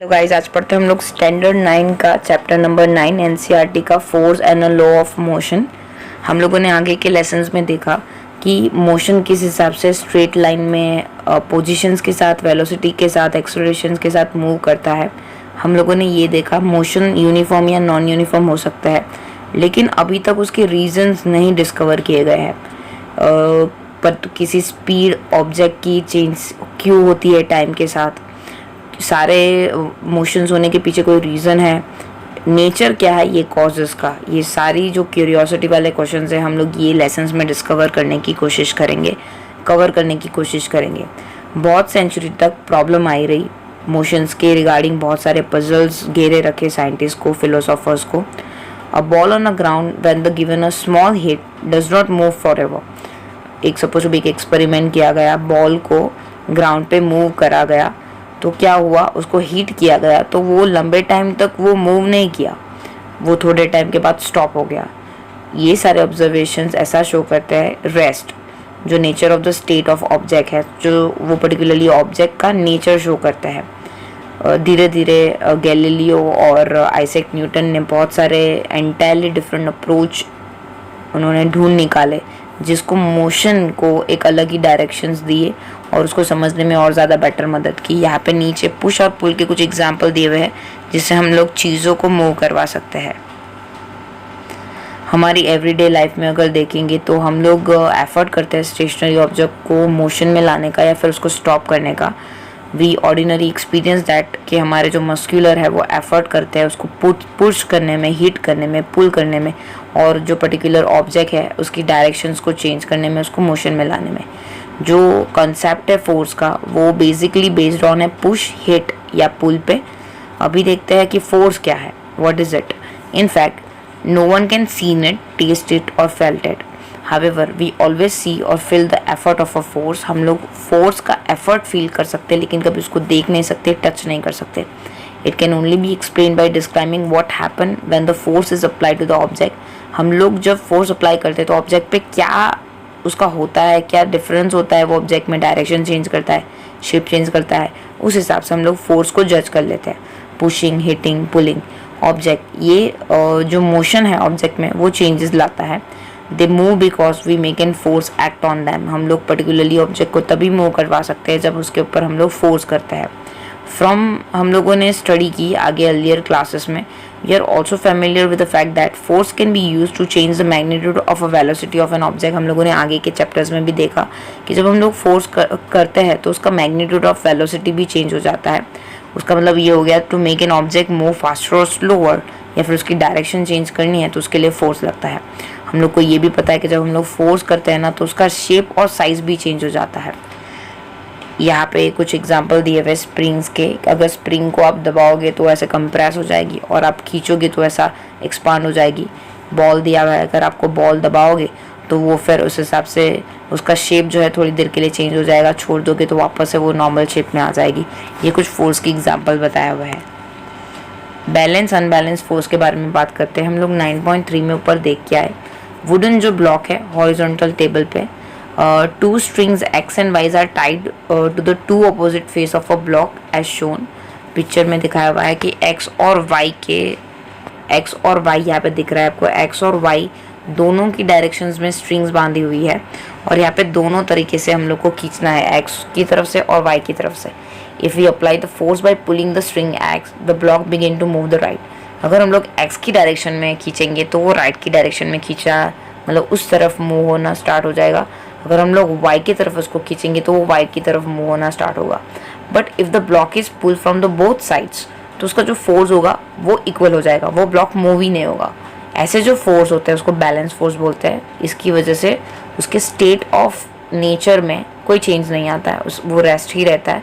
तो गाइज आज पढ़ते हैं हम लोग स्टैंडर्ड 9 का चैप्टर नंबर 9 एनसीईआरटी का force and a law of motion. हम लोगों ने आगे के लेसन्स में देखा कि मोशन किस हिसाब से स्ट्रेट लाइन में पोजीशंस के साथ, वेलोसिटी के साथ, एक्सेलरेशंस के साथ मूव करता है। हम लोगों ने ये देखा मोशन यूनिफॉर्म या नॉन यूनिफॉर्म हो सकता है, लेकिन अभी तक उसके रीजंस नहीं डिस्कवर किए गए हैं। पर किसी स्पीड ऑब्जेक्ट की चेंज क्यों होती है टाइम के साथ, सारे मोशंस होने के पीछे कोई रीज़न है, नेचर क्या है ये कॉजेस का, ये सारी जो क्यूरियोसिटी वाले क्वेश्चंस हैं हम लोग ये लेसन्स में डिस्कवर करने की कोशिश करेंगे, कवर करने की कोशिश करेंगे। बहुत सेंचुरी तक प्रॉब्लम आई रही मोशंस के रिगार्डिंग, बहुत सारे पजल्स घेरे रखे साइंटिस्ट को, फिलोसोफर्स को। A ball on a ground when the given a small hit does not move forever. एक सपोज एक एक्सपेरिमेंट किया गया, बॉल को ग्राउंड पे मूव करा गया तो क्या हुआ, उसको हीट किया गया तो वो लंबे टाइम तक वो मूव नहीं किया, वो थोड़े टाइम के बाद स्टॉप हो गया। ये सारे ऑब्जर्वेशंस ऐसा शो करते हैं रेस्ट, जो nature of the state of object है, जो वो पर्टिकुलरली ऑब्जेक्ट का नेचर शो करता है। धीरे धीरे गैलीलियो और आइजैक न्यूटन ने बहुत सारे एंटायरली डिफरेंट अप्रोच उन्होंने ढूंढ निकाले, जिसको मोशन को एक अलग ही डायरेक्शंस दिए और उसको समझने में और ज़्यादा बेटर मदद की। यहाँ पे नीचे पुश और पुल के कुछ एग्जाम्पल दिए हुए हैं जिससे हम लोग चीज़ों को मूव करवा सकते हैं। हमारी एवरीडे लाइफ में अगर देखेंगे तो हम लोग एफर्ट करते हैं स्टेशनरी ऑब्जेक्ट को मोशन में लाने का या फिर उसको स्टॉप करने का। वी ऑर्डिनरी एक्सपीरियंस दैट कि हमारे जो मस्क्यूलर है वो एफर्ट करते हैं उसको पुश करने में, हीट करने में, पुल करने में, और जो पर्टिकुलर ऑब्जेक्ट है उसकी डायरेक्शंस को चेंज करने में, उसको मोशन में लाने में। जो कॉन्सेप्ट है फोर्स का वो बेसिकली बेस्ड ऑन है पुश, हिट या पुल पे। अभी देखते हैं कि फोर्स क्या है, what is it. In fact no one can seen it, test it or felt it. However we always see or feel the effort of a force. हम लोग फोर्स का एफर्ट फील कर सकते हैं लेकिन कभी उसको देख नहीं सकते, टच नहीं कर सकते। It can only be explain by describing what happen when the force is applied to the object. हम लोग जब फोर्स अप्लाई करते हैं तो ऑब्जेक्ट पे क्या उसका होता है, क्या डिफरेंस होता है, वो ऑब्जेक्ट में डायरेक्शन चेंज करता है, शेप चेंज करता है, उस हिसाब से हम लोग फोर्स को जज कर लेते हैं। पुशिंग, हिटिंग, पुलिंग ऑब्जेक्ट, ये जो मोशन है ऑब्जेक्ट में वो चेंजेस लाता है। They move because we make an force act on them. हम लोग पर्टिकुलरली ऑब्जेक्ट को तभी मूव करवा सकते हैं जब उसके ऊपर हम लोग फोर्स करते हैं। हम लोगों ने स्टडी की आगे अर्लियर क्लासेस में, we are also familiar with the fact that force can be use to change the magnitude of a velocity of an object. हम लोगों ने आगे के चैप्टर्स में भी देखा कि जब हम लोग फोर्स करते हैं तो उसका मैग्नीट्यूड ऑफ वेलोसिटी भी चेंज हो जाता है। उसका मतलब ये हो गया to make an object move faster और स्लोअर, या फिर उसकी डायरेक्शन चेंज करनी है तो उसके लिए फोर्स लगता है। हम लोग को ये भी पता है कि जब हम लोग फोर्स करते हैं ना तो उसका शेप और साइज भी चेंज हो जाता है। यहाँ पे कुछ एग्जांपल दिए हुए स्प्रिंग्स के। अगर स्प्रिंग को आप दबाओगे तो ऐसे कंप्रेस हो जाएगी और आप खींचोगे तो ऐसा एक्सपांड हो जाएगी। बॉल दिया हुआ है, अगर आपको बॉल दबाओगे तो वो फिर उस हिसाब से उसका शेप जो है थोड़ी देर के लिए चेंज हो जाएगा, छोड़ दोगे तो वापस से वो नॉर्मल शेप में आ जाएगी। ये कुछ फोर्स की एग्जाम्पल बताया हुआ है। बैलेंस अनबैलेंस फोर्स के बारे में बात करते हैं हम लोग 9.3 में ऊपर देख के आए। वुडन जो ब्लॉक है हॉरिजॉन्टल टेबल पे, two strings x and y are tied to the two opposite face of a block as shown। Picture में दिखाया हुआ है कि x और y यहाँ पे दिख रहा है आपको, x और y दोनों की डायरेक्शंस में स्ट्रिंग्स बांधी हुई है और यहाँ पे दोनों तरीके से हम लोग को खींचना है, x की तरफ से और y की तरफ से। If we apply the force by pulling the string x, the block begin to move the right. अगर हम लोग x की डायरेक्शन में खींचेंगे तो वो राइट की डायरेक्शन में खींचा, मतलब उस तरफ मूव होना स्टार्ट हो जाएगा। अगर हम लोग y की तरफ उसको खींचेंगे तो वो y की तरफ मूव होना स्टार्ट होगा। But if the block is pull from the both sides, तो उसका जो फोर्स होगा वो इक्वल हो जाएगा, वो ब्लॉक मूव ही नहीं होगा। ऐसे जो फोर्स होते हैं उसको बैलेंस फोर्स बोलते हैं। इसकी वजह से उसके स्टेट ऑफ नेचर में कोई चेंज नहीं आता है, वो रेस्ट ही रहता है।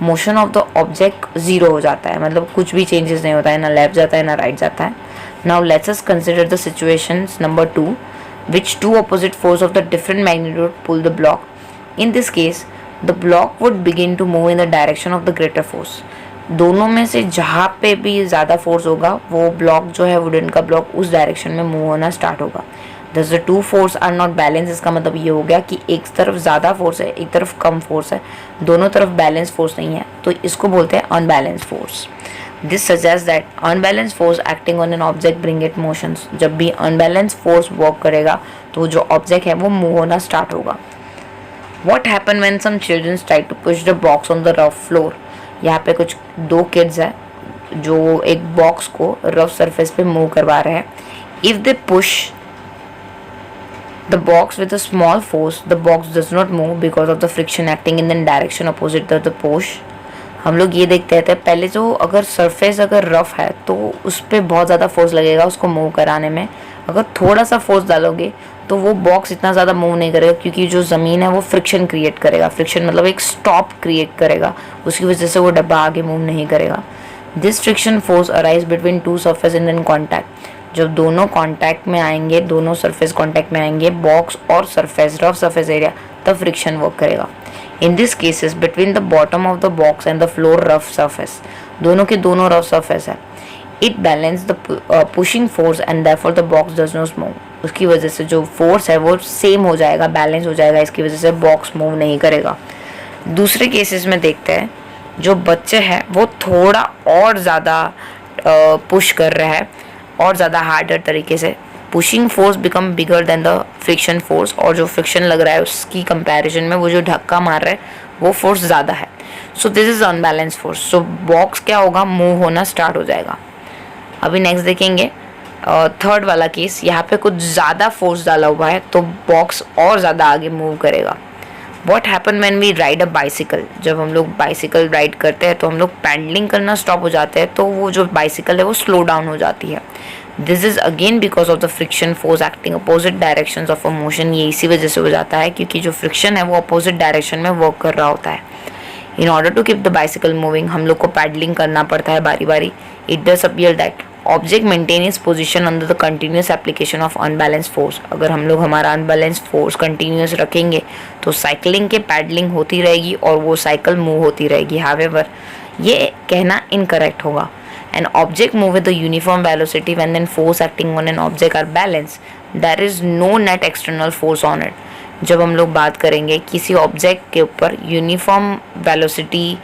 Motion of the object zero हो जाता है, मतलब कुछ भी चेंजेस नहीं होता है, ना लेफ्ट जाता है ना राइट जाता है। Now let's us consider the situations number 2 which two opposite force of the different magnitude pull the block. In this case, the block would begin to move in the direction of the greater force. दोनों में से जहाँ पे भी ज़्यादा force होगा वो block जो है वुडन का ब्लॉक उस डायरेक्शन में मूव होना स्टार्ट होगा। Thus the two force are not balance, इसका मतलब ये हो गया कि एक तरफ ज़्यादा फोर्स है, एक तरफ कम फोर्स है, दोनों तरफ बैलेंस फोर्स नहीं है, तो इसको बोलते हैं unbalance force. This suggest that unbalance force acting on an object bring it motions. जब भी अनबैलेंस फोर्स वर्क करेगा तो जो ऑब्जेक्ट है वो मूव होना स्टार्ट होगा। What happened when some children tried to push the box on the rough floor? यहाँ पे कुछ दो किड्स हैं जो एक बॉक्स को रफ सरफेस पे मूव करवा रहे हैं। If they push the box with a small force, the box does not move because of the friction acting in the direction opposite to the push. हम लोग ये देखते थे पहले, जो अगर सरफेस अगर रफ है तो उस पर बहुत ज़्यादा फोर्स लगेगा उसको मूव कराने में। अगर थोड़ा सा फोर्स डालोगे तो वो बॉक्स इतना ज़्यादा मूव नहीं करेगा, क्योंकि जो ज़मीन है वो फ्रिक्शन क्रिएट करेगा। फ्रिक्शन मतलब एक स्टॉप क्रिएट करेगा, उसकी वजह से वो डब्बा आगे मूव नहीं करेगा। This friction force arise between two surface in an contact. जब दोनों कॉन्टैक्ट में आएंगे, दोनों सरफेस कॉन्टैक्ट में आएंगे, बॉक्स और सरफेस, रफ सरफेस एरिया, तब फ्रिक्शन वर्क करेगा। In this cases between the bottom of the box and the floor rough surface, दोनों के दोनों रफ सरफेस है। It balance the pushing force and therefore the box does not move. उसकी वजह से जो फोर्स है वो सेम हो जाएगा, बैलेंस हो जाएगा, इसकी वजह से बॉक्स मूव नहीं करेगा। दूसरे केसेस में देखते हैं, जो बच्चे हैं वो थोड़ा और ज़्यादा पुश कर रहे हैं और ज़्यादा हार्डर तरीके से। Pushing force become bigger than the friction force, और जो फ्रिक्शन लग रहा है उसकी कंपैरिजन में वो जो धक्का मार रहा है वो फोर्स ज़्यादा है। So this is unbalance force. So box क्या होगा, मूव होना स्टार्ट हो जाएगा। अभी नेक्स्ट देखेंगे थर्ड वाला केस। यहाँ पे कुछ ज़्यादा फोर्स डाला हुआ है तो बॉक्स और ज़्यादा आगे मूव करेगा। What happen when we ride a bicycle? जब हम लोग बाइसिकल राइड करते हैं तो हम लोग पैडलिंग करना स्टॉप हो जाते हैं, तो वो जो बाइसिकल है वो स्लो डाउन हो जाती है। This is again because of the friction force acting opposite direction of a motion. ये इसी वजह से हो जाता है क्योंकि जो फ्रिक्शन है वो अपोजिट डायरेक्शन में वर्क कर रहा होता है। In order to keep the bicycle moving, हम लोग को पैडलिंग करना पड़ता है बारी बारी। It does appear that object maintain is position under the continuous application of unbalance force. अगर हम लोग हमारा अनबैलेंस फोर्स कंटिन्यूस रखेंगे तो साइकिलिंग के पैडलिंग होती रहेगी और वो साइकिल मूव होती रहेगी। हावेवर ये कहना इनकरेक्ट होगा। An object move with the uniform velocity when then force acting on an object are balance, there is no net external force on it. जब हम लोग बात करेंगे किसी ऑब्जेक्ट के ऊपर यूनिफॉर्म वेलोसिटी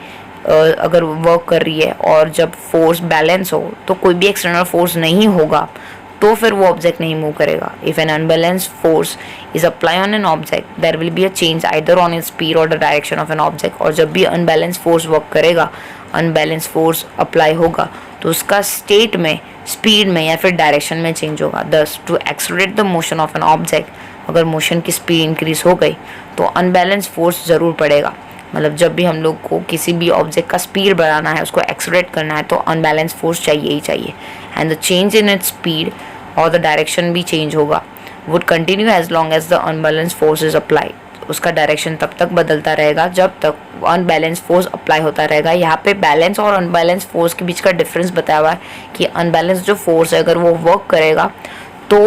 अगर वर्क कर रही है और जब फोर्स बैलेंस हो तो कोई भी एक्सटर्नल फोर्स नहीं होगा, तो फिर वो ऑब्जेक्ट नहीं मूव करेगा। If an unbalanced force is apply on an object there will be a change either on its speed और the direction of an object. और जब भी अनबैलेंस फोर्स वर्क करेगा, अनबैलेंस फोर्स अप्लाई होगा, तो उसका स्टेट में, स्पीड में या फिर डायरेक्शन में चेंज होगा। Thus to accelerate the motion of an object, अगर मोशन की स्पीड इंक्रीज हो गई तो अनबैलेंस फोर्स ज़रूर पड़ेगा। मतलब जब भी हम लोग को किसी भी ऑब्जेक्ट का स्पीड बढ़ाना है, उसको एक्सेलरेट करना है, तो अनबैलेंस फोर्स चाहिए ही चाहिए। And the change in its speed और द डायरेक्शन भी चेंज होगा, would continue as long as the unbalance force is apply. उसका डायरेक्शन तब तक बदलता रहेगा जब तक अनबैलेंस फोर्स अप्लाई होता रहेगा। यहाँ पे बैलेंस और अनबैलेंस फोर्स के बीच का डिफरेंस बताया हुआ है कि अनबैलेंस जो फोर्स है अगर वो वर्क करेगा तो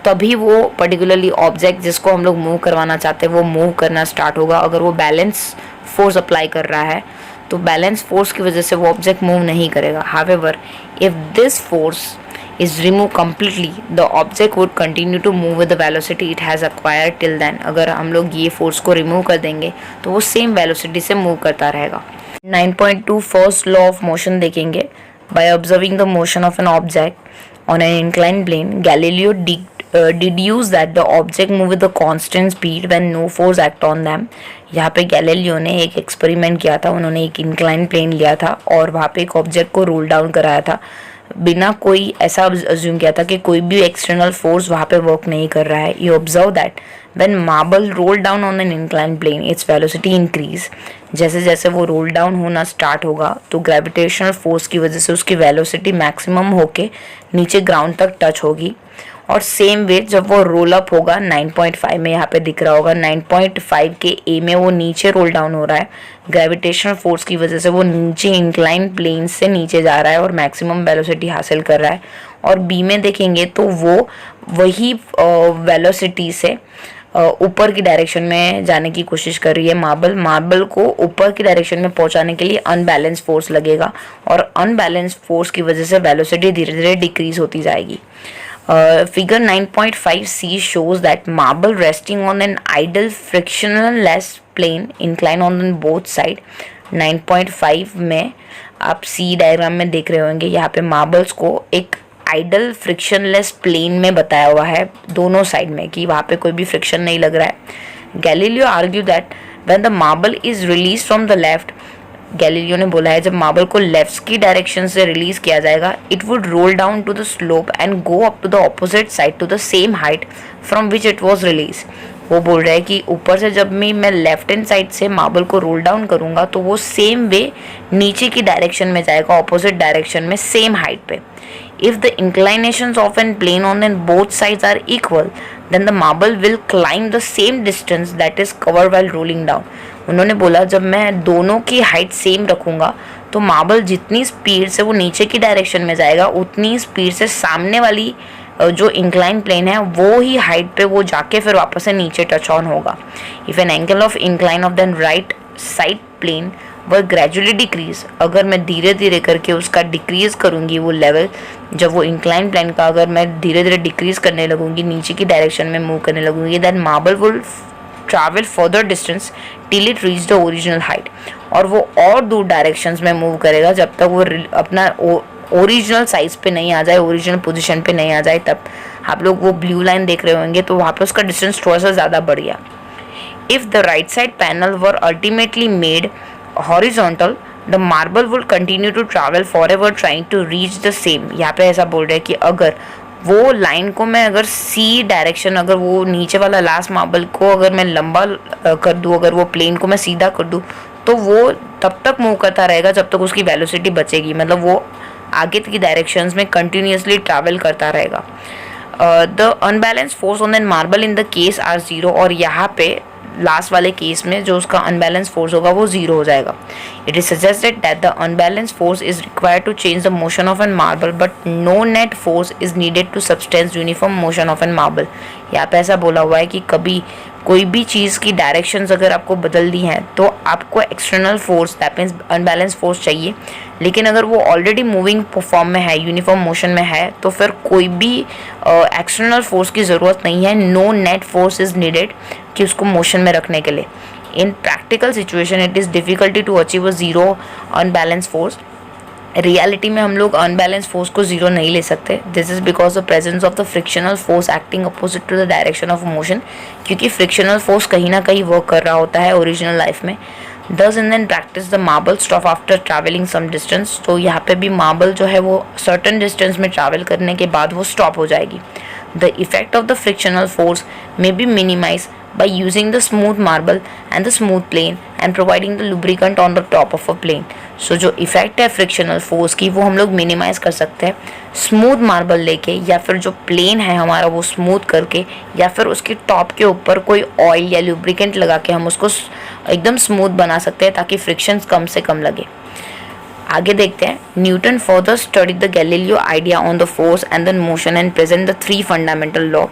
तभी वो पर्टिकुलरली ऑब्जेक्ट जिसको हम लोग मूव करवाना चाहते हैं वो मूव करना स्टार्ट होगा। अगर वो बैलेंस फोर्स अप्लाई कर रहा है तो बैलेंस फोर्स की वजह से वो ऑब्जेक्ट मूव नहीं करेगा। However if this force is removed completely, the object would continue to move with the velocity it has acquired till then। अगर हम लोग ये फोर्स को रिमूव कर देंगे तो वो सेम वेलोसिटी से मूव करता रहेगा। 9.2 फर्स्ट लॉ ऑफ मोशन देखेंगे। By observing the motion of an object on an inclined plane, Galileo deduced that the object move with a constant speed when no force act on them। यहाँ पे Galileo ने एक experiment किया था, उन्होंने एक incline plane लिया था और वहाँ पे एक ऑब्जेक्ट को रोल डाउन कराया था, बिना कोई ऐसा अज्यूम किया था कि कोई भी एक्सटर्नल फोर्स वहाँ पे वर्क नहीं कर रहा है। You observe that when marble roll down on an incline plane its velocity increase. जैसे जैसे वो रोल डाउन होना स्टार्ट होगा तो ग्रेविटेशनल फोर्स की वजह से उसकी वेलोसिटी मैक्सिमम होके नीचे ग्राउंड तक टच होगी। और सेम वे जब वो रोल अप होगा 9.5 में, यहाँ पे दिख रहा होगा 9.5 के ए में वो नीचे रोल डाउन हो रहा है, ग्रेविटेशनल फोर्स की वजह से वो नीचे इंक्लाइन प्लेन से नीचे जा रहा है और मैक्सिमम वेलोसिटी हासिल कर रहा है। और बी में देखेंगे तो वो वही वेलोसिटी से ऊपर की डायरेक्शन में जाने की कोशिश कर रही है। मार्बल को ऊपर की डायरेक्शन में पहुंचाने के लिए अनबैलेंस फोर्स लगेगा और अनबैलेंस फोर्स की वजह से वेलोसिटी धीरे धीरे डिक्रीज होती जाएगी। Figure 9.5c shows that marble resting on an idle frictionless plane incline on both side. 9.5 में आप सी डायग्राम में देख रहे होंगे, यहाँ पे मार्बल्स को एक आइडल फ्रिक्शनलेस प्लेन में बताया हुआ है दोनों साइड में, कि वहाँ पे कोई भी फ्रिक्शन नहीं लग रहा है. Galileo argue that when the marble is release from the left, Galileo ने बोला है जब मार्बल को लेफ्ट की डायरेक्शन से रिलीज किया जाएगा, it would roll down to the slope and go up to the opposite side to the same height from which it was release. वो बोल रहा है कि ऊपर से जब मैं लेफ्ट हैंड साइड से मार्बल को रोल डाउन करूंगा तो वो सेम वे नीचे की डायरेक्शन में जाएगा, ऑपोजिट डायरेक्शन में, सेम हाइट पे. If the inclinations of an plane on both sides are equal, then the marble will climb the same distance that is covered while rolling down. उन्होंने बोला जब मैं दोनों की हाइट सेम रखूँगा तो मार्बल जितनी स्पीड से वो नीचे की डायरेक्शन में जाएगा उतनी स्पीड से सामने वाली जो इंक्लाइन प्लेन है वो ही हाइट पे वो जाके फिर वापस से नीचे टच ऑन होगा. If an angle of incline of than right side plane वह ग्रेजुअली डिक्रीज, अगर मैं धीरे धीरे करके उसका डिक्रीज करूँगी वो लेवल, जब वो इंक्लाइन प्लेन का अगर मैं धीरे धीरे डिक्रीज करने लगूँगी, नीचे की डायरेक्शन में मूव करने लगूँगी, then marble will travel further distance till it reach the original height. और वो और दूर डायरेक्शंस में मूव करेगा जब तक वो अपना ओरिजिनल साइज पे नहीं आ जाए, ओरिजिनल पोजीशन पे नहीं आ जाए. तब आप लोग वो ब्लू लाइन देख रहे होंगे तो वहाँ पे उसका डिस्टेंस थोड़ा सा ज़्यादा बढ़ गया. If the right side panel were ultimately made horizontal, the marble will continue to travel forever trying to reach the same. यहाँ पे ऐसा बोल रहे हैं कि अगर वो लाइन को मैं अगर सी डायरेक्शन, अगर वो नीचे वाला लास्ट मार्बल को अगर मैं लंबा कर दूँ, अगर वो प्लेन को मैं सीधा कर दूँ तो वो तब तक मूव करता रहेगा जब तक उसकी वेलोसिटी बचेगी, मतलब वो आगे की डायरेक्शंस में कंटिन्यूसली ट्रैवल करता रहेगा. The unbalance force on an marble in the case are zero, और यहाँ पे लास्ट वाले केस में जो उसका अनबैलेंस फोर्स होगा वो जीरो हो जाएगा. It is suggested that the unbalance force is required to change the motion of an marble but no net force is needed to substance uniform motion of an marble. यहाँ पे ऐसा बोला हुआ है कि कभी कोई भी चीज़ की डायरेक्शंस अगर आपको बदल दी हैं तो आपको external force that means unbalance force चाहिए, लेकिन अगर वो ऑलरेडी मूविंग फॉर्म में है, यूनिफॉर्म मोशन में है, तो फिर कोई भी एक्सटर्नल फोर्स की ज़रूरत नहीं है. No net force is needed कि उसको मोशन में रखने के लिए. In practical situation it is difficulty to achieve a zero unbalance force. Reality में हम लोग अनबैलेंस फोर्स को जीरो नहीं ले सकते. This is because the presence of the frictional force acting opposite to the direction of motion, क्योंकि frictional force कहीं ना कहीं वर्क कर रहा होता है ओरिजिनल लाइफ में. Thus in then practice the marble stop after travelling some distance. तो यहाँ पे भी मार्बल जो है वो सर्टन डिस्टेंस में ट्रैवल करने के बाद वो स्टॉप हो जाएगी. The effect of the frictional force may be minimize by using the smooth marble and the smooth plane and providing the lubricant on the top of a plane. So जो effect है frictional force की वो हम लोग minimise कर सकते हैं smooth marble लेके, या फिर जो प्लेन है हमारा वो स्मूथ करके, या फिर उसके टॉप के ऊपर कोई ऑयल या लुब्रिकेंट लगा के हम उसको एकदम स्मूथ बना सकते हैं ताकि फ्रिक्शन कम से कम लगे. आगे देखते हैं. Newton further studied the Galileo idea on the force and the motion and present the three fundamental law.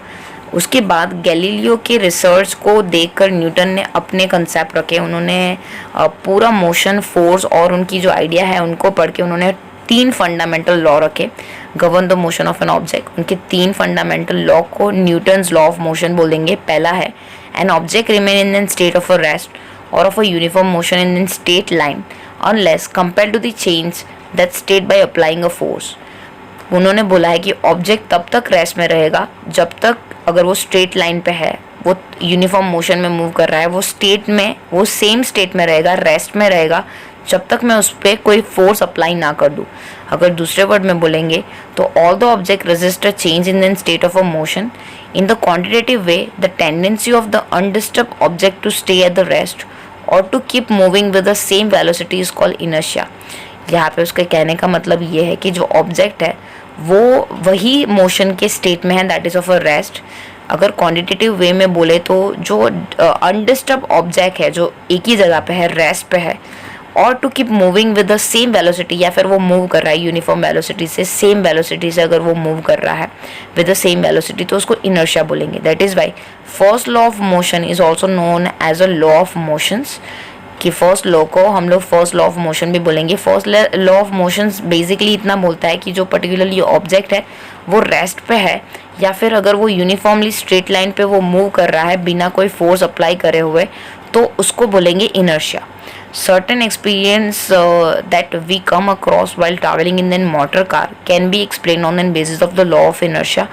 उसके बाद गैलीलियो के रिसर्च को देखकर न्यूटन ने अपने कंसेप्ट रखे. उन्होंने पूरा मोशन, फोर्स और उनकी जो आइडिया है उनको पढ़ के उन्होंने तीन फंडामेंटल लॉ रखे govern the motion of an object. उनके तीन फंडामेंटल लॉ को न्यूटन्स लॉ ऑफ मोशन बोलेंगे. पहला है an object remain in an state of a rest or of a uniform motion in an straight line unless compared to the change that state by applying a force. उन्होंने बोला है कि object तब तक rest में रहेगा जब तक अगर वो स्ट्रेट लाइन पे है, वो यूनिफॉर्म मोशन में मूव कर रहा है, वो स्टेट में, वो सेम स्टेट में रहेगा, रेस्ट में रहेगा जब तक मैं उस पर कोई फोर्स अप्लाई ना कर दूँ. अगर दूसरे वर्ड में बोलेंगे तो all the object resist a change in the state of a motion in the quantitative way the tendency of the undisturbed object to stay at the rest or to keep moving with the same velocity is called inertia. यहाँ पे उसके कहने का मतलब ये है कि जो ऑब्जेक्ट है वो वही मोशन के स्टेट में है, that is of a rest. अगर क्वांटिटेटिव वे में बोले तो जो अनडिस्टर्ब ऑब्जेक्ट है जो एक ही जगह पे है, रेस्ट पे है, और to keep moving with the same velocity, या फिर वो मूव कर रहा है यूनिफॉर्म वेलोसिटी से, सेम वेलोसिटी से अगर वो मूव कर रहा है विद द सेम वेलोसिटी तो उसको इनर्शिया बोलेंगे. That is why first law of motion is also known as a law of motions, कि फर्स्ट लॉ को हम लोग फर्स्ट लॉ ऑफ मोशन भी बोलेंगे। First law of motion basically इतना बोलता है कि जो पर्टिकुलरली ऑब्जेक्ट है वो रेस्ट पे है या फिर अगर वो यूनिफॉर्मली स्ट्रेट लाइन पे वो मूव कर रहा है बिना कोई फोर्स अप्लाई करे हुए, तो उसको बोलेंगे inertia. Certain experience that we come across while traveling in a motor car can be explained on the basis of the law of inertia।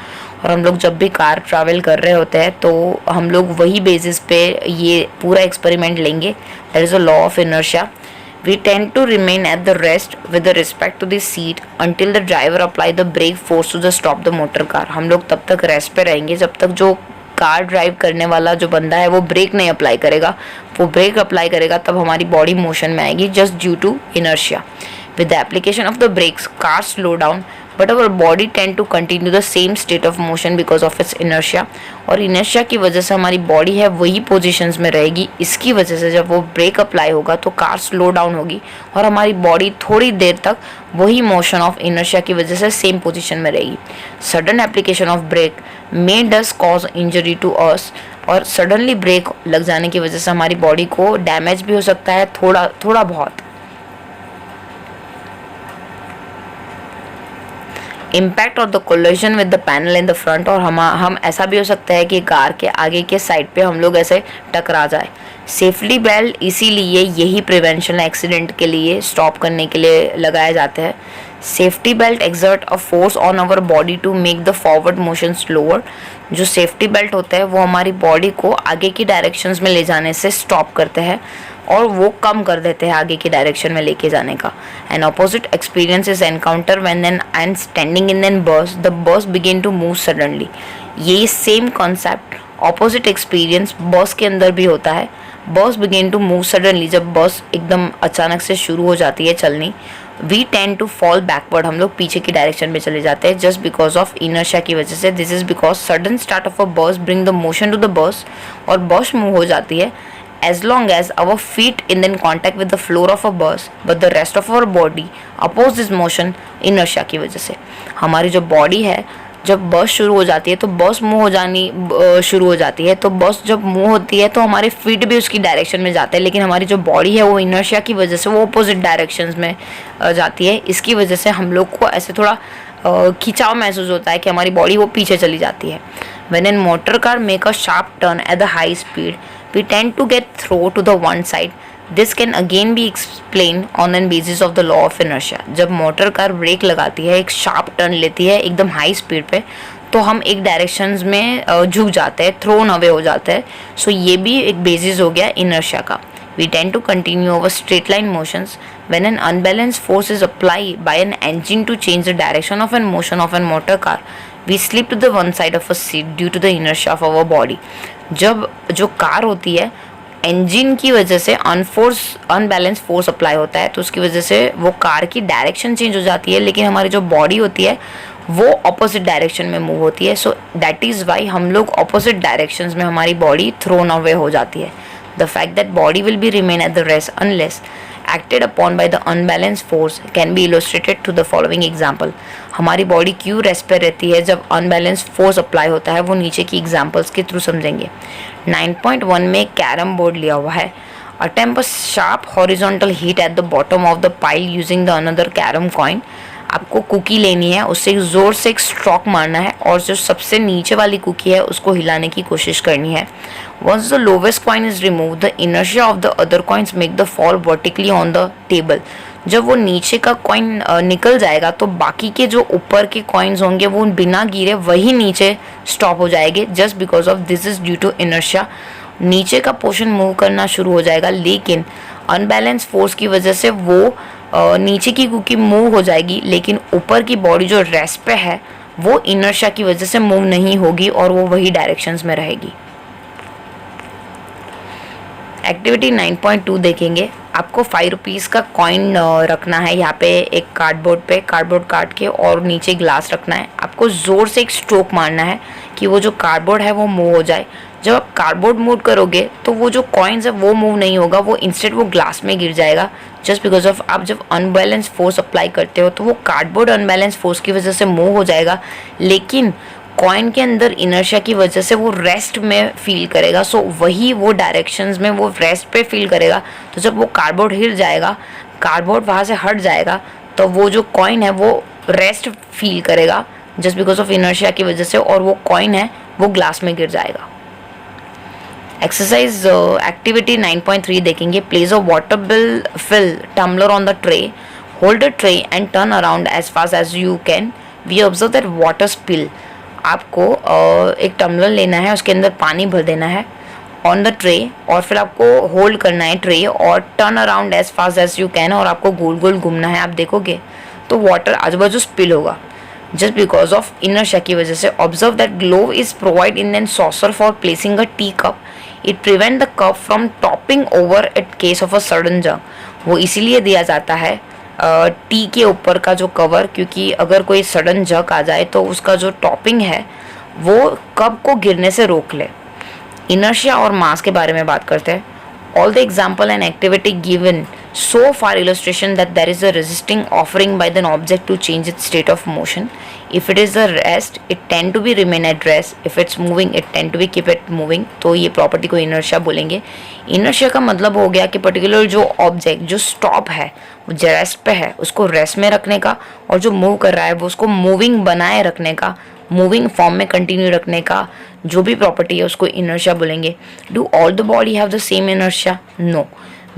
और हम लोग जब भी कार ट्रैवल कर रहे होते हैं तो हम लोग वही बेसिस पे ये पूरा एक्सपेरिमेंट लेंगे, that is a law of inertia. We tend to remain at the rest with the respect to the seat until the driver apply the brake force to the stop the motor car। हम लोग तब तक rest पे रहेंगे जब तक जो car drive करने वाला जो बंदा है वो ब्रेक नहीं अप्लाई करेगा। वो ब्रेक अप्लाई करेगा तब हमारी बॉडी मोशन में आएगी, just due to inertia. With the application of the brakes car slow down but our body tend to continue the same state of motion because of its inertia. और inertia की वजह से हमारी body है वही positions में रहेगी। इसकी वजह से जब वो ब्रेक अप्लाई होगा तो कार स्लो डाउन होगी और हमारी बॉडी थोड़ी देर तक वही मोशन ऑफ इनर्शिया की वजह से सेम पोजीशन में रहेगी। Sudden application of brake may does cause injury to us. और सडनली ब्रेक लग जाने की वजह से हमारी बॉडी को डैमेज भी हो सकता है थोड़ा बहुत। इम्पैक्ट और the collision with the panel in the front. और हम ऐसा भी हो सकता है कि कार के आगे के साइड पे हम लोग ऐसे टकरा जाए। सेफ्टी बेल्ट इसीलिए यही प्रिवेंशन एक्सीडेंट के लिए स्टॉप करने के लिए लगाए जाते हैं। Safety belt exert a force on our body to make the forward motion slower. जो सेफ्टी बेल्ट होता है वो हमारी बॉडी को आगे की डायरेक्शंस में ले जाने से स्टॉप करते हैं और वो कम कर देते हैं आगे की डायरेक्शन में लेके जाने का। An opposite experience is encounter when an standing in an bus the bus begin to move suddenly. ये same concept opposite experience bus के अंदर भी होता है। बस बिगिन टू मूव सडनली, जब बस एकदम अचानक से शुरू हो जाती है चलनी, we tend to fall backward, हम लोग पीछे की डायरेक्शन में चले जाते हैं जस्ट बिकॉज ऑफ इनर्शिया की वजह से। This is because sudden start of a bus bring the motion to the bus, और बस मूव हो जाती है as long as our feet in contact with the floor of a bus but the rest of our body oppose this motion inertia की वजह से। हमारी जो बॉडी है जब बस शुरू हो जाती है तो बस मूव हो जानी शुरू हो जाती है, तो बस जब मूव होती है तो हमारे फीट भी उसकी डायरेक्शन में जाते हैं, लेकिन हमारी जो बॉडी है वो इनर्शिया की वजह से वो अपोजिट डायरेक्शंस में जाती है। इसकी वजह से हम लोग को ऐसे थोड़ा खिंचाव महसूस होता है कि हमारी बॉडी वो पीछे चली जाती है। When a motor car make a sharp turn at the high speed, we tend to get thrown to the one side. This can again be explained on the basis of the law of inertia। जब motor car break लगाती है, एक sharp turn लेती है एकदम high speed पे, तो हम एक डायरेक्शंस में झुक जाते हैं, थ्रोन अवे हो जाते हैं। सो ये भी एक बेसिस हो गया इनर्शिया का। We tend to continue our straight line motions when an unbalanced force is applied by an engine to change the direction of a motion of a motor car. We slip to the one side of a seat due to the inertia of our body। जब जो car होती है engine की वजह से unbalance force apply होता है तो उसकी वजह से वो कार की डायरेक्शन चेंज हो जाती है, लेकिन हमारी जो बॉडी होती है वो ऑपोजिट डायरेक्शन में मूव होती है। सो दैट इज़ वाई हम लोग ऑपोजिट डायरेक्शंस में हमारी बॉडी थ्रोन अवे हो जाती है। The fact that body will be remain at the rest unless acted upon by the unbalanced force can be illustrated to the following example। हमारी body क्यों rest पे रहती है जब अनबैलेंस फोर्स अप्लाई होता है, वो नीचे की एग्जांपल्स के थ्रू समझेंगे। 9.1 में कैरम बोर्ड लिया हुआ है। Attempt a sharp horizontal hit at the bottom of the pile using the another carom coin। आपको कुकी लेनी है, उससे ज़ोर से एक स्ट्रोक मारना है और जो सबसे नीचे वाली कुकी है उसको हिलाने की कोशिश करनी है। Once the lowest coin is removed, the inertia of the other coins make the fall vertically on the table। जब वो नीचे का कॉइन निकल जाएगा तो बाकी के जो ऊपर के कॉइन्स होंगे वो बिना गिरे वही नीचे स्टॉप हो जाएंगे, just because of this is due to inertia. नीचे का पोर्शन मूव करना शुरू हो जाएगा, लेकिन अनबैलेंस फोर्स की वजह से वो नीचे की कुकी मूव हो जाएगी, लेकिन ऊपर की बॉडी जो रेस्ट पे है वो इनर्शिया की वजह से मूव नहीं होगी और वो वही डायरेक्शंस में रहेगी। एक्टिविटी 9.2 देखेंगे। आपको 5 रुपीज़ का कॉइन रखना है यहाँ पे एक कार्डबोर्ड काट के, और नीचे ग्लास रखना है। आपको ज़ोर से एक स्ट्रोक मारना है कि वो जो कार्डबोर्ड है वो मूव हो जाए। जब आप कार्डबोर्ड मूव करोगे तो वो जो कॉइन्स है वो मूव नहीं होगा, वो इंस्टेड वो ग्लास में गिर जाएगा, जस्ट बिकॉज ऑफ आप जब अनबैलेंस फोर्स अप्लाई करते हो तो वो कार्डबोर्ड अनबैलेंस फोर्स की वजह से मूव हो जाएगा, लेकिन कॉइन के अंदर इनर्शिया की वजह से वो रेस्ट में फील करेगा, सो वही वो डायरेक्शंस में वो रेस्ट पे फील करेगा। तो जब वो कार्डबोर्ड हिल जाएगा, कार्डबोर्ड वहाँ से हट जाएगा, तो वो जो कॉइन है वो रेस्ट फील करेगा जस्ट बिकॉज ऑफ इनर्शिया की वजह से, और वो कॉइन है वो ग्लास में गिर जाएगा। एक्सरसाइज एक्टिविटी 9.3 देखेंगे। Place a water fill tumbler on the tray, hold the tray and turn around as fast as you can, we observe that water spill. आपको एक टम्बलर लेना है, उसके अंदर पानी भर देना है ऑन द ट्रे, और फिर आपको होल्ड करना है ट्रे और turn around as fast as you can, और आपको गोल गोल घूमना है। आप देखोगे तो वाटर आजू बाजू स्पिल होगा just because of inertia की वजह से। Observe that glove is provided in a saucer for placing a tea cup. It prevent the cup from topping over at case of a sudden jump. वो इसीलिए दिया जाता है T के ऊपर का जो कवर, क्योंकि अगर कोई सडन जग आ जाए तो उसका जो टॉपिंग है वो कप को गिरने से रोक ले। इनर्शिया और मास के बारे में बात करते हैं। All the example and activity given so far illustration that there is a resisting offering by the object to change its state of motion. If it is a rest, it tend to be remain at rest. If it's moving, it tend to be keep it moving. तो ये property को inertia बोलेंगे। Inertia का मतलब हो गया कि particular जो ऑब्जेक्ट जो स्टॉप है वो रेस्ट पे है, उसको रेस्ट में रखने का, और जो मूव कर रहा है वो उसको मूविंग बनाए रखने का, मूविंग फॉर्म में कंटिन्यू रखने का जो भी प्रॉपर्टी है उसको इनर्शिया बोलेंगे। Do all the body have the same inertia? No.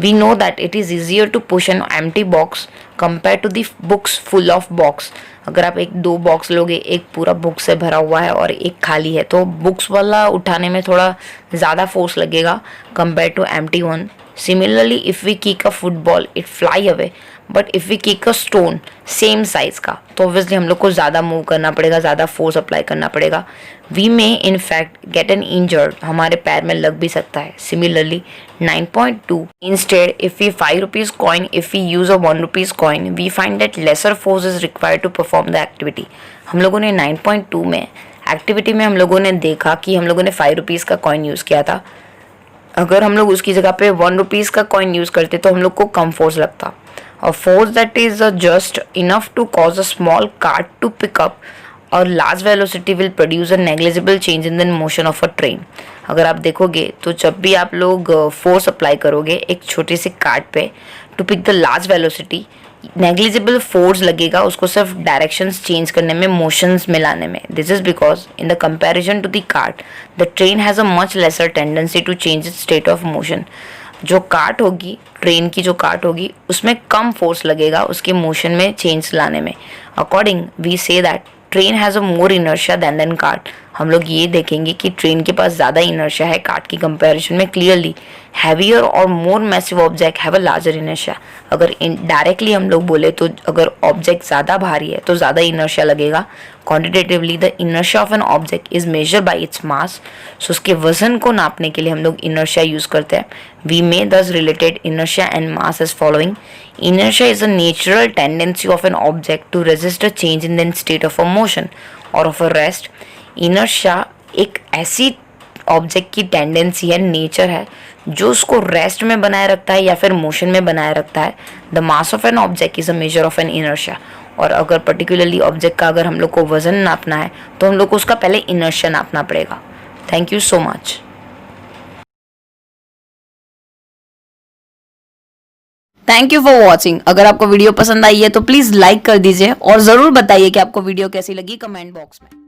We know that it is easier to push an empty box compare to the books full of box. अगर आप एक दो बॉक्स लोगे, एक पूरा बुक से भरा हुआ है और एक खाली है, तो बुक्स वाला उठाने में थोड़ा ज़्यादा फोर्स लगेगा compare to empty one. Similarly if we kick a football it fly away, but if we kick a stone same size का, तो ऑब्वियसली हम लोग को ज़्यादा मूव करना पड़ेगा, ज़्यादा फोर्स अप्लाई करना पड़ेगा। We may in fact get an injured, हमारे पैर में लग भी सकता है। Similarly 9.2 instead if we 5 rupees coin, if we use a 1 rupees coin, we find that lesser force is required to perform the activity. हम लोगों ने 9.2 में एक्टिविटी में हम लोगों ने देखा कि हम लोगों ने 5 रुपीज़ का कॉइन यूज़ किया था। अगर हम लोग उसकी जगह पे 1 रुपीज़ का कॉइन यूज़ करते तो हम लोग को कम फोर्स लगता। A force that is just enough to cause a small cart to pick up a large velocity will produce a negligible change in the motion of a train. अगर आप देखोगे तो जब भी आप लोग फोर्स अप्लाई करोगे एक छोटी सी कार्ट पे to pick the large velocity, negligible force लगेगा उसको सिर्फ डायरेक्शंस चेंज करने में, मोशंस में लाने में। This is because in the comparison to the cart the train has a much lesser tendency to change its state of motion. जो cart होगी, ट्रेन की जो कार्ट होगी, उसमें कम फोर्स लगेगा उसके मोशन में चेंज लाने में। According we say that train has a more inertia than cart. हम लोग ये देखेंगे कि ट्रेन के पास ज़्यादा इनर्शिया है कार्ट की कंपैरिजन में। Clearly heavier or more massive object have a larger inertia. अगर डायरेक्टली हम लोग बोले तो अगर ऑब्जेक्ट ज़्यादा भारी है तो ज़्यादा इनर्शिया लगेगा। Quantitatively the inertia of an object is measure by its mass. So उसके वजन को नापने के लिए हम लोग इनर्शिया यूज़ करते हैं। We may thus related inertia and mass as following. Inertia is a natural tendency of an object to resist a change in the state of a motion or of a rest. Inertia एक ऐसी object की tendency है, nature है, जो उसको rest में बनाए रखता है या फिर मोशन में बनाए रखता है। The mass of an object is a measure of an inertia. और अगर पर्टिकुलरली ऑब्जेक्ट का अगर हम लोग को वजन नापना है तो हम लोग को उसका पहले इनर्शिया नापना पड़ेगा। Thank you so much. Thank you for watching. अगर आपको वीडियो पसंद आई है तो प्लीज लाइक कर दीजिए और जरूर बताइए कि आपको वीडियो कैसी लगी कमेंट बॉक्स में।